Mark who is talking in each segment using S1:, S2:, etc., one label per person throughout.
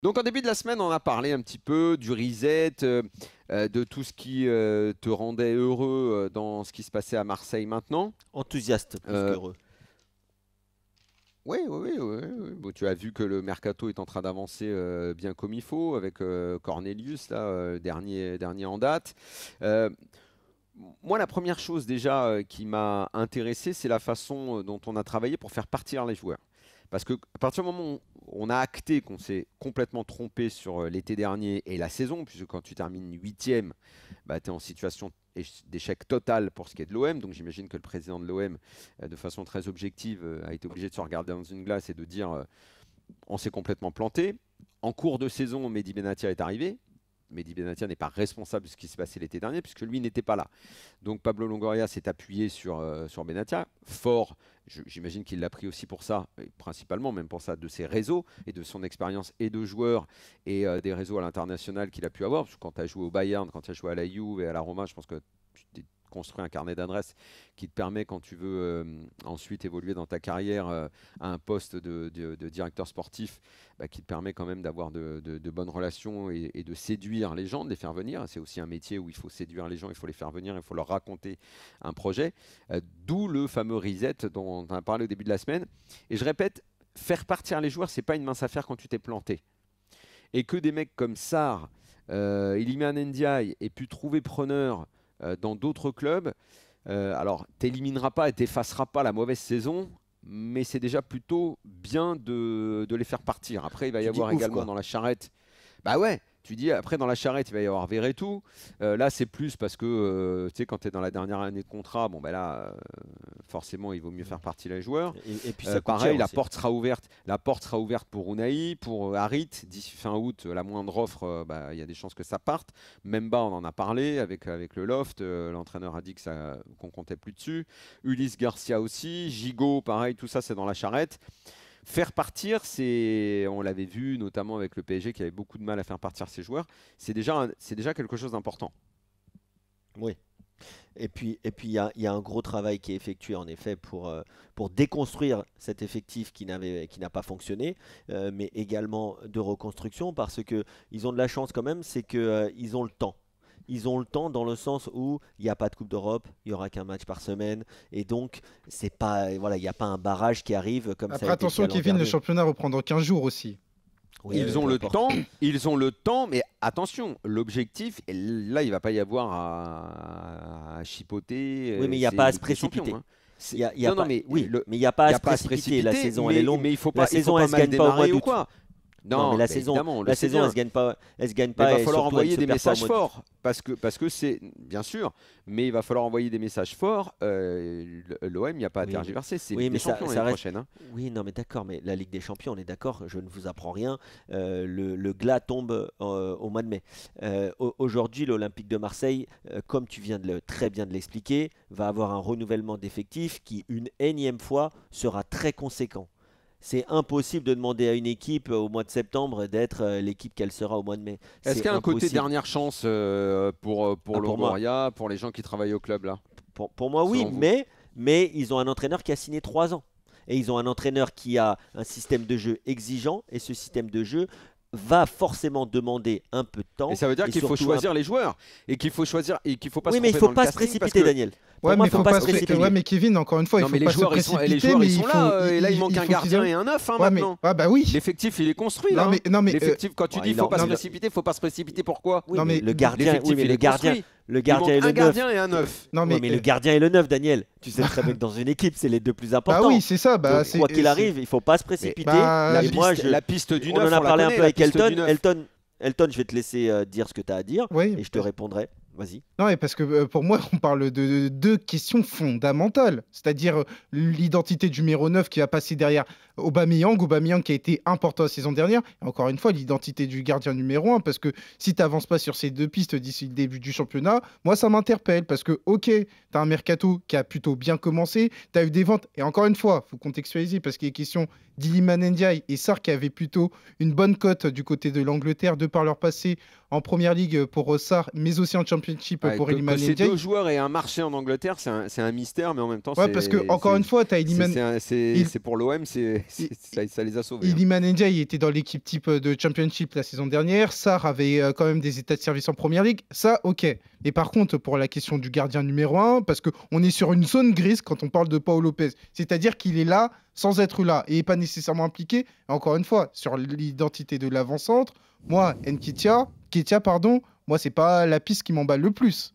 S1: Donc en début de la semaine, on a parlé un petit peu du reset, de tout ce qui te rendait heureux dans ce qui se passait à Marseille maintenant.
S2: Enthousiaste plus
S1: Euh,
S2: qu'heureux.
S1: oui, oui, oui, oui, oui. Bon, tu as vu que le mercato est en train d'avancer bien comme il faut avec Cornelius, là, dernier en date. Euh, Moi, la première chose déjà qui m'a intéressé, c'est la façon dont on a travaillé pour faire partir les joueurs. Parce que à partir du moment où on a acté qu'on s'est complètement trompé sur l'été dernier et la saison, puisque quand tu termines huitième, bah, tu es en situation d'échec total pour ce qui est de l'OM. Donc j'imagine que le président de l'OM, de façon très objective, a été obligé de se regarder dans une glace et de dire on s'est complètement planté. En cours de saison, Mehdi Benatia est arrivé. Mehdi Benatia n'est pas responsable de ce qui s'est passé l'été dernier puisque lui n'était pas là. Donc Pablo Longoria s'est appuyé sur Benatia. Fort, j'imagine qu'il l'a pris aussi pour ça, et principalement même pour ça, de ses réseaux et de son expérience et de joueurs et des réseaux à l'international qu'il a pu avoir. Parce que quand tu as joué au Bayern, quand tu as joué à la Juve et à la Roma, je pense que tu t'es construit un carnet d'adresses qui te permet, quand tu veux ensuite évoluer dans ta carrière à un poste de directeur sportif, bah, qui te permet quand même d'avoir de bonnes relations et de séduire les gens, de les faire venir. C'est aussi un métier où il faut séduire les gens, il faut les faire venir, il faut leur raconter un projet. D'où le fameux reset dont on a parlé au début de la semaine. Et je répète, faire partir les joueurs, c'est pas une mince affaire quand tu t'es planté. Et que des mecs comme Sarr, Iliman Ndiaye aient pu trouver preneur dans d'autres clubs, alors t'élimineras pas et t'effaceras pas la mauvaise saison, mais c'est déjà plutôt bien de les faire partir. Après, il va y
S2: Tu dis
S1: avoir
S2: ouf
S1: également
S2: quoi.
S1: dans la charrette. Bah ouais, tu dis après dans la charrette, il va y avoir Verretou. Là, c'est plus parce que tu sais, quand tu es dans la dernière année de contrat, bon, bah là, forcément, il vaut mieux faire partir les joueurs.
S2: Et puis ça coûte cher
S1: Pareil, la
S2: aussi.
S1: porte sera ouverte. La porte sera ouverte pour Unai, pour Harit. D'ici fin août, la moindre offre, bah, il y a des chances que ça parte. Memba, on en a parlé avec le Loft. L'entraîneur a dit que qu'on comptait plus dessus. Ulysse Garcia aussi. Gigot, pareil, tout ça, c'est dans la charrette. Faire partir, on l'avait vu notamment avec le PSG qui avait beaucoup de mal à faire partir ses joueurs, c'est déjà quelque chose d'important.
S2: Oui. Il y a un gros travail qui est effectué en effet pour déconstruire cet effectif qui n'a pas fonctionné, mais également de reconstruction parce que ils ont de la chance quand même, c'est que ils ont le temps. Ils ont le temps dans le sens où il n'y a pas de Coupe d'Europe, il n'y aura qu'un match par semaine, et donc c'est pas, voilà, il n'y a pas un barrage qui arrive comme ça a
S3: Après,
S2: été le cas
S3: attention,
S2: l'an
S3: Kevin, le
S2: dernier.
S3: championnat reprend dans 15 jours aussi.
S2: Oui, peu importe.
S1: Ils ont le temps, mais attention, l'objectif, et là, il va pas y avoir à chipoter,
S2: Oui, mais il n'y a
S1: c'est
S2: pas à se
S1: Ligue des Champions,
S2: précipiter.
S1: hein.
S2: Il y a
S1: Non, non,
S2: pas,
S1: mais
S2: oui, mais il n'y a pas
S1: il
S2: à
S1: n'y a
S2: se
S1: pas à se
S2: précipiter. La
S1: précipiter,
S2: saison, elle est longue.
S1: mais
S2: La
S1: il faut
S2: saison,
S1: pas
S2: elle se
S1: mal
S2: gagne pas au mois
S1: démarrer ou
S2: d'août.
S1: quoi.
S2: Non, mais
S1: Non, ben évidemment, on le
S2: la
S1: sait
S2: saison,
S1: bien.
S2: elle se gagne
S1: Mais il va
S2: pas et
S1: falloir
S2: surtout, elle ne
S1: envoyer
S2: se
S1: des
S2: perd pas au
S1: messages
S2: mois d'août.
S1: forts, parce que c'est, bien sûr, mais il va falloir envoyer des messages forts. L'OM, il n'y a pas à
S2: Oui,
S1: tergiverser, c'est Ligue
S2: oui,
S1: des
S2: mais
S1: Champions
S2: ça
S1: l'année
S2: reste.
S1: prochaine, hein.
S2: Oui, non, mais d'accord, mais la Ligue des Champions, on est d'accord, je ne vous apprends rien. Le glas tombe au mois de mai. Aujourd'hui, l'Olympique de Marseille, comme tu viens très bien de l'expliquer, va avoir un renouvellement d'effectifs qui, une énième fois, sera très conséquent. C'est impossible de demander à une équipe au mois de septembre d'être l'équipe qu'elle sera au mois de mai.
S1: Est-ce
S2: C'est
S1: qu'il y a un côté
S2: impossible.
S1: dernière chance pour
S2: Ah, pour moi,
S1: Longoria, pour les gens qui travaillent au club là,
S2: pour moi, oui,
S1: selon vous?
S2: mais ils ont un entraîneur qui a signé 3 ans. Et ils ont un entraîneur qui a un système de jeu exigeant. Et ce système de jeu va forcément demander un peu de
S1: Et
S2: temps.
S1: ça veut dire
S2: Et
S1: qu'il faut
S2: surtout un.
S1: choisir les joueurs et qu'il faut choisir et qu'il faut pas se
S2: Oui, mais il
S1: tromper
S2: faut
S1: dans le
S2: pas se
S1: casting parce
S2: précipiter,
S1: que
S2: Daniel. Pour
S3: Ouais,
S2: moi,
S3: mais
S2: il faut
S3: faut
S2: pas se
S3: pas
S2: précipiter.
S3: ouais, mais Kevin, encore une fois, il
S1: non
S3: faut
S1: mais les
S3: pas se
S1: joueurs les
S3: précipiter,
S1: joueurs
S3: mais
S1: ils sont là et là il manque
S3: il
S1: un
S3: faut qu'ils
S1: gardien
S3: aient-
S1: et un neuf hein,
S3: Ouais, mais
S1: maintenant.
S3: ah bah oui.
S1: L'effectif il est construit là,
S3: Non
S1: hein.
S3: mais non mais
S1: L'effectif quand tu
S2: Bon,
S1: dis il faut pas se
S3: non mais
S1: précipiter, faut pas se précipiter pourquoi?
S2: Oui,
S3: non
S2: mais
S3: mais
S2: le gardien, oui,
S1: L'effectif
S2: mais
S1: il est construit.
S2: le
S1: Il
S2: gardien
S1: manque
S2: et le
S1: un
S2: neuf.
S1: gardien et un neuf.
S3: non
S2: Ouais,
S3: mais
S2: mais le gardien et le neuf, Daniel. Tu sais très bien que dans une équipe, c'est les deux plus
S3: bah oui,
S2: importants.
S3: c'est ça, bah
S2: Donc, quoi qu'il
S3: c'est
S2: arrive, il faut pas se
S1: Mais
S2: précipiter.
S3: bah
S2: Et moi,
S1: la piste du
S2: on en
S1: neuf
S2: a
S1: on la
S2: parlé un
S1: connaît,
S2: peu
S1: la
S2: avec
S1: piste du
S2: Elton.
S1: neuf.
S2: Elton, je vais te laisser dire ce que tu as à dire
S3: oui.
S2: et je te répondrai. Vas-y.
S3: Non, mais parce que pour moi, on parle de deux questions fondamentales. C'est-à-dire l'identité du numéro 9 qui va passer derrière Aubameyang qui a été important la saison dernière. Et encore une fois, l'identité du gardien numéro 1. Parce que si tu n'avances pas sur ces deux pistes d'ici le début du championnat, moi, ça m'interpelle. Parce que, ok, tu as un mercato qui a plutôt bien commencé. Tu as eu des ventes. Et encore une fois, il faut contextualiser parce qu'il est question d'Iliman Ndiaye et Sarr qui avaient plutôt une bonne cote du côté de l'Angleterre de par leur passé en Première Ligue pour Sarr, mais aussi en Championship
S1: Ouais,
S3: pour
S1: que
S3: Iliman
S1: ces
S3: Ndiaye.
S1: deux joueurs aient un marché en Angleterre, c'est un mystère, mais en même temps,
S3: Ouais, parce que encore une fois, tu as Iliman.
S1: c'est pour l'OM, ça les a sauvés. Hein.
S3: Iliman Ndiaye était dans l'équipe type de Championship la saison dernière. Sarr avait quand même des états de service en Première Ligue. Ça, ok. Et par contre, pour la question du gardien numéro 1, parce qu'on est sur une zone grise quand on parle de Pau Lopez. C'est-à-dire qu'il est là sans être là et pas nécessairement impliqué. Encore une fois, sur l'identité de l'avant-centre, moi, Ketia, pardon, moi, c'est pas la piste qui m'emballe le plus.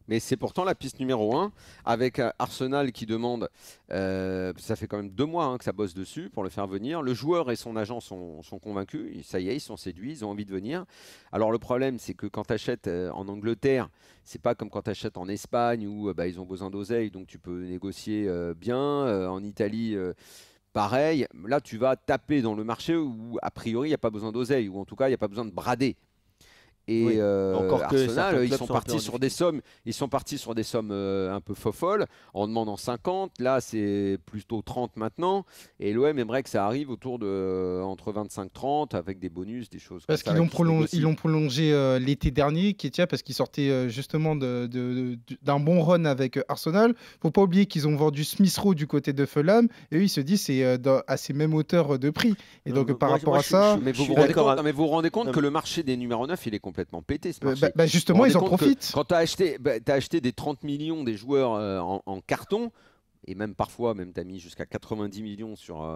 S1: Mais c'est pourtant la piste numéro 1, avec Arsenal qui demande, ça fait quand même 2 mois que ça bosse dessus pour le faire venir. Le joueur et son agent sont convaincus, ça y est, ils sont séduits, ils ont envie de venir. Alors le problème, c'est que quand tu achètes en Angleterre, c'est pas comme quand tu achètes en Espagne où ils ont besoin d'oseille, donc tu peux négocier bien. En Italie, pareil. Là, tu vas taper dans le marché où, a priori, il n'y a pas besoin d'oseille, ou en tout cas, il n'y a pas besoin de brader. Et
S2: Oui. Encore que certains
S1: Arsenal, ils
S2: clubs
S1: sont
S2: sont un peu
S1: partis
S2: en
S1: sur des sommes, un peu folles en demandant 50. Là, c'est plutôt 30 maintenant. Et l'OM aimerait que ça arrive autour de entre 25-30 avec des bonus, des choses comme
S3: Parce
S1: ça.
S3: qu'ils l'ont prolongé l'été dernier, Ketia, parce qu'il sortait justement d'un bon run avec Arsenal. Faut pas oublier qu'ils ont vendu Smith Rowe du côté de Fulham. Et eux, ils se disent c'est à ces mêmes hauteurs de prix. Et donc, par rapport à ça.
S1: Mais vous vous rendez compte que le marché des numéros 9, il est complètement pété, ce marché.
S3: Justement, ils en profitent.
S1: Quand tu as acheté des 30 millions des joueurs en carton, et même parfois, tu as mis jusqu'à 90 millions sur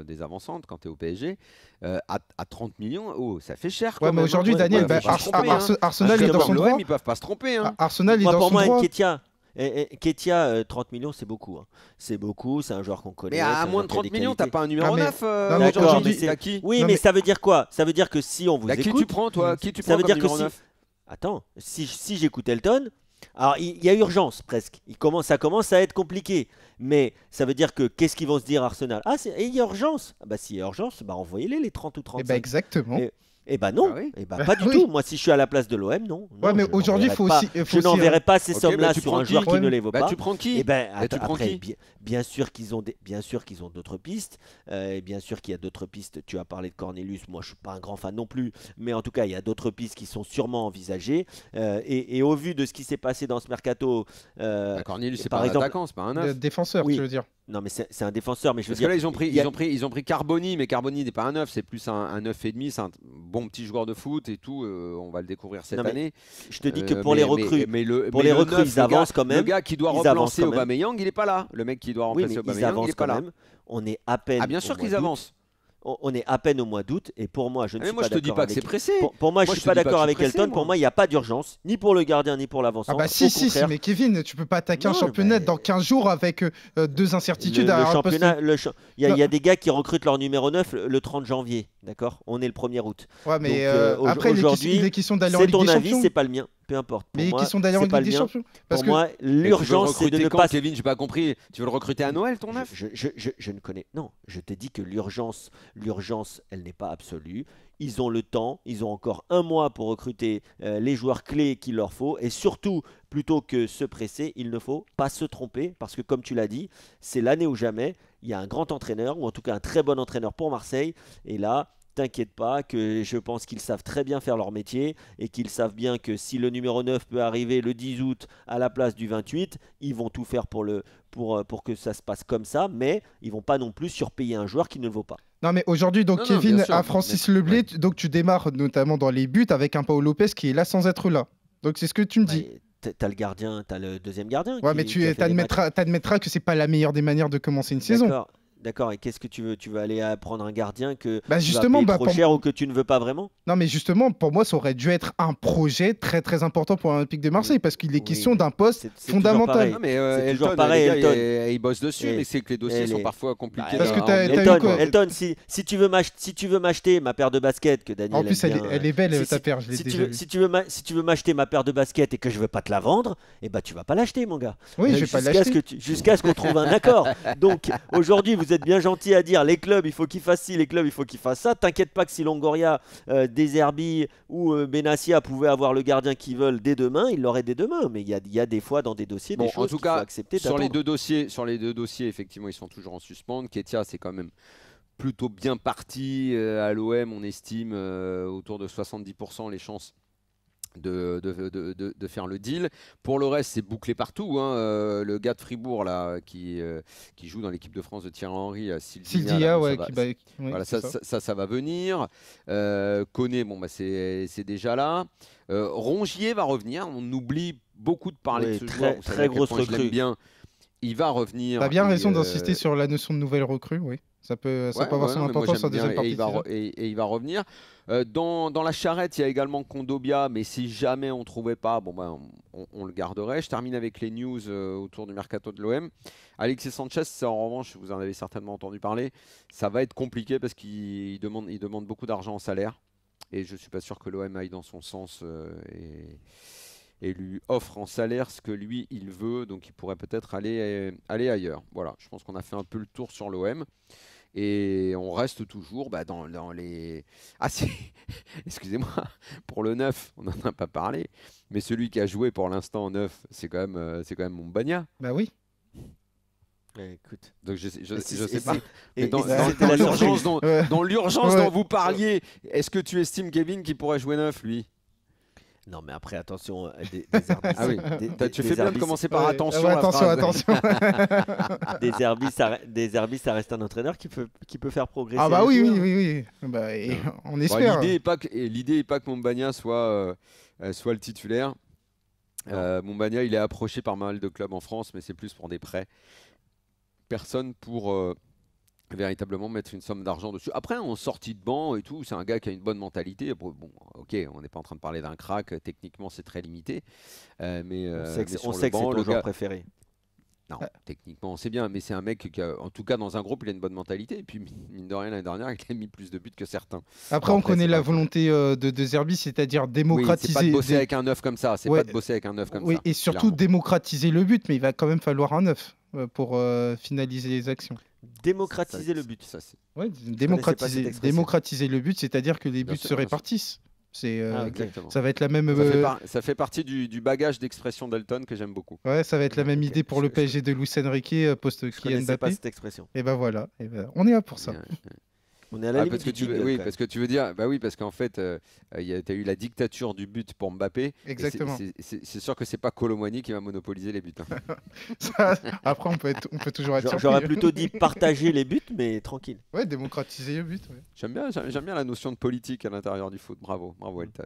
S1: des avancantes quand tu es au PSG, à 30 millions, ça fait cher.
S3: Ouais, mais aujourd'hui, Daniel, Arsenal est dans son droit.
S1: Ils peuvent pas se tromper. Hein.
S3: Arsenal est dans son droit.
S2: Ketia, 30 millions, c'est beaucoup. Hein. C'est beaucoup, c'est un joueur qu'on connaît.
S1: Mais à moins de 30 millions, t'as pas un numéro 9
S2: aujourd'hui. Oui, mais ça veut dire quoi? Ça veut dire que si on vous écoute...
S1: Qui tu prends, toi? Qui tu
S2: ça
S1: prends
S2: veut
S1: comme
S2: dire que
S1: numéro 9?
S2: Attends, si j'écoute Elton... Alors, il y a urgence, presque. Ça commence à être compliqué. Mais ça veut dire que qu'est-ce qu'ils vont se dire, Arsenal? Ah, il y a urgence. Ah bah, s'il y a urgence, envoyez-les, les 30 ou 35.
S3: Exactement.
S2: Non, pas du tout. Moi, si je suis à la place de l'OM, non.
S3: Ouais, mais aujourd'hui,
S2: je n'enverrai pas ces sommes-là sur un joueur qui ne les vaut pas.
S1: Tu prends qui?
S2: Bien sûr qu'ils ont d'autres pistes. Bien sûr qu'il y a d'autres pistes. Tu as parlé de Cornelius. Moi, je suis pas un grand fan non plus. Mais en tout cas, il y a d'autres pistes qui sont sûrement envisagées. Et au vu de ce qui s'est passé dans ce mercato,
S1: Cornelius, c'est pas un attaquant, c'est pas un 9.
S3: Défenseur, tu veux dire?
S2: Non, mais c'est un défenseur. Mais je veux
S1: Parce
S2: dire,
S1: que là, ils ont pris Carboni, mais Carboni n'est pas un 9, c'est plus un 9,5. C'est un bon petit joueur de foot et tout. On va le découvrir cette année.
S2: Je te dis que pour les recrues, ils avancent quand même.
S1: Le gars qui doit remplacer Aubameyang, il n'est pas là. Le mec qui doit remplacer Aubameyang, il n'est pas là.
S2: On est à peine.
S1: Ah, bien sûr qu'ils avancent.
S2: On est à peine au mois d'août et pour moi, je ne suis pas d'accord.
S1: Moi, je te dis pas que c'est pressé.
S2: Pour moi, je suis pas d'accord avec Elton. Pour moi, il n'y a pas d'urgence, ni pour le gardien, ni pour l'avant-centre.
S3: Ah bah si, mais Kevin, tu peux pas attaquer un championnat dans 15 jours avec 2 incertitudes.
S2: Il y a des gars qui recrutent leur numéro 9 le 30 janvier, d'accord? On est le 1er août.
S3: Ouais, mais après, les questions d'aller en Ligue des Champions.
S2: C'est ton avis, c'est pas le mien. Peu importe.
S3: Mais qui sont d'ailleurs en Ligue des Champions.
S2: Pour moi, l'urgence, c'est de ne pas.
S1: Kevin, j'ai pas compris. Tu veux le recruter à Noël, ton 9?
S2: Je ne connais. Non, je te dis que l'urgence, elle n'est pas absolue. Ils ont le temps, ils ont encore 1 mois pour recruter les joueurs clés qu'il leur faut. Et surtout, plutôt que se presser, il ne faut pas se tromper. Parce que comme tu l'as dit, c'est l'année ou jamais. Il y a un grand entraîneur, ou en tout cas un très bon entraîneur pour Marseille. Et là, t'inquiète pas, que je pense qu'ils savent très bien faire leur métier et qu'ils savent bien que si le numéro 9 peut arriver le 10 août à la place du 28, ils vont tout faire pour que ça se passe comme ça, mais ils vont pas non plus surpayer un joueur qui ne le vaut pas.
S3: Non mais aujourd'hui, donc Kevin a Francis Leblé, donc tu démarres notamment dans les buts avec un Pau Lopez qui est là sans être là. Donc c'est ce que tu me dis.
S2: T'as le gardien, t'as le deuxième gardien.
S3: Ouais, mais tu admettras que c'est pas la meilleure des manières de commencer une saison.
S2: D'accord, et qu'est-ce que tu veux? Tu veux aller prendre un gardien que
S3: justement,
S2: tu vas payer trop cher ou que tu ne veux pas vraiment?
S3: Non, mais justement, pour moi, ça aurait dû être un projet très très important pour l'Olympique de Marseille parce qu'il est question d'un poste fondamental.
S1: Non, mais
S2: c'est toujours pareil, Elton.
S1: Il bosse dessus, mais c'est que les dossiers sont parfois compliqués.
S3: Parce que
S2: Elton, si tu veux m'acheter ma paire de baskets que Daniel
S3: en plus, elle est belle ta paire.
S2: Si tu veux m'acheter ma paire de baskets et que je veux pas te la vendre, eh ben tu vas pas l'acheter, mon gars.
S3: Oui, je vais pas l'acheter.
S2: Jusqu'à ce qu'on trouve un accord. Donc aujourd'hui, vous êtes bien gentil à dire les clubs il faut qu'ils fassent ci, les clubs il faut qu'ils fassent ça. T'inquiète pas que si Longoria, Deserbi ou Benassia pouvaient avoir le gardien qu'ils veulent dès demain, ils l'auraient dès demain. Mais il y a des fois dans des dossiers des choses qu'il faut accepter.
S1: Sur les deux dossiers, effectivement, ils sont toujours en suspens. Ketia, c'est quand même plutôt bien parti. À l'OM, on estime autour de 70% les chances de faire le deal. Pour le reste, c'est bouclé partout, hein. Le gars de Fribourg là, qui joue dans l'équipe de France de Thierry Henry, Sylvia, là,
S3: Sildia,
S1: bon, ça
S3: ouais,
S1: va,
S3: ouais,
S1: voilà,
S3: c'est ça.
S1: ça va venir. Koné, bon, bah, c'est déjà là. Rongier va revenir. On oublie beaucoup de parler de
S2: Oui,
S1: ce joueur. Vous savez
S2: très
S1: à quel
S2: grosse
S1: point je l'aime
S2: recrue.
S1: bien. Il va revenir.
S3: T'as bien
S1: Et,
S3: raison d'insister sur la notion de nouvelle recrue, oui. Ça peut
S1: ouais,
S3: avoir
S1: ouais,
S3: son
S1: non, mais moi
S3: importance
S1: j'aime
S3: en
S1: bien
S3: deuxième
S1: et
S3: partie de saison.
S1: il va revenir. Dans la charrette, il y a également Kondobia, mais si jamais on ne trouvait pas, bon ben, on le garderait. Je termine avec les news autour du mercato de l'OM. Alexis Sanchez, ça, en revanche, vous en avez certainement entendu parler, ça va être compliqué parce qu'il demande beaucoup d'argent en salaire. Et je ne suis pas sûr que l'OM aille dans son sens et lui offre en salaire ce que lui, il veut. Donc il pourrait peut-être aller ailleurs. Voilà, je pense qu'on a fait un peu le tour sur l'OM. Et on reste toujours dans les... Ah si, excusez-moi, pour le 9, on n'en a pas parlé, mais celui qui a joué pour l'instant en 9, c'est quand même Mombagna.
S3: Bah oui.
S2: Écoute.
S1: Donc je
S2: Et
S1: sais pas.
S2: c'est-
S1: Mais
S2: et
S1: dans
S2: c'était la
S1: l'urgence
S2: surprise.
S3: Ouais.
S1: dans l'urgence
S3: Ouais.
S1: dont vous parliez, est-ce que tu estimes, Kevin, qu'il pourrait jouer 9, lui?
S2: Non, mais après, attention, des Herbis.
S1: Ah oui, tu fais bien de
S2: Herbis-
S1: commencer par
S3: Ouais,
S1: attention.
S3: ouais,
S1: la
S3: attention,
S1: phrase.
S3: attention.
S2: Des Herbis, ça reste un entraîneur qui peut faire progresser.
S3: Ah bah
S2: les
S3: oui,
S2: joueurs.
S3: oui. Bah, et
S1: Ouais.
S3: on
S1: Bon,
S3: espère.
S1: l'idée est pas que Mombagna soit le titulaire. Mombagna, il est approché par pas mal de clubs en France, mais c'est plus pour des prêts. Personne pour véritablement mettre une somme d'argent dessus. Après, en sortie de banc et tout, c'est un gars qui a une bonne mentalité. Bon, ok, on n'est pas en train de parler d'un crack. Techniquement, c'est très limité. Mais
S2: On sait que
S1: sur
S2: c'est
S1: le banc,
S2: ton
S1: le
S2: joueur
S1: gars...
S2: préféré.
S1: Non, techniquement, c'est bien, mais c'est un mec qui, en tout cas, dans un groupe, il a une bonne mentalité. Et puis, mine de rien, l'année dernière, il a mis plus de buts que certains.
S3: Après,
S1: Bon,
S3: on
S1: après,
S3: connaît
S1: c'est
S3: la
S1: pas-
S3: volonté de Zerbi, c'est-à-dire
S1: Oui, c'est pas
S3: démocratiser.
S1: de bosser avec un 9 comme ça. C'est
S3: Ouais.
S1: pas de bosser avec un 9 comme
S3: Oui,
S1: ça.
S3: et surtout
S1: clairement.
S3: démocratiser le but, mais il va quand même falloir un 9 pour finaliser les actions.
S2: Démocratiser le but.
S1: Ça, c'est-
S3: Ouais,
S2: connaissais pas cette
S3: démocratiser,
S2: expression.
S3: démocratiser le but, c'est-à-dire que les
S1: Bien
S3: buts
S1: sûr,
S3: se
S1: bien sûr.
S3: répartissent. C'est,
S2: Ah, ok.
S1: Exactement.
S3: ça va être la même.
S1: Ça fait partie du bagage d'expression d'Elton que j'aime beaucoup.
S3: Ouais, ça va être la même
S2: Ok.
S3: idée pour le PSG de Luis Enrique post
S2: Je
S3: Kylian
S2: connaissais pas
S3: Mbappé.
S2: cette expression.
S3: Et ben voilà, on est là pour ça.
S1: Bien.
S2: On est à la
S1: Ah,
S2: limite
S1: parce que
S2: du jingle,
S1: oui,
S2: quand
S1: parce que tu veux dire, bah oui, parce qu'en fait, tu as eu la dictature du but pour Mbappé. Et
S3: Exactement.
S1: c'est sûr que c'est pas Colomwani qui va monopoliser les buts. Hein.
S3: Ça, après, on peut toujours être surpris.
S2: J'aurais plutôt dit partager les buts, mais tranquille.
S3: Ouais, démocratiser le but. Ouais.
S1: J'aime bien la notion de politique à l'intérieur du foot. Bravo, Elton.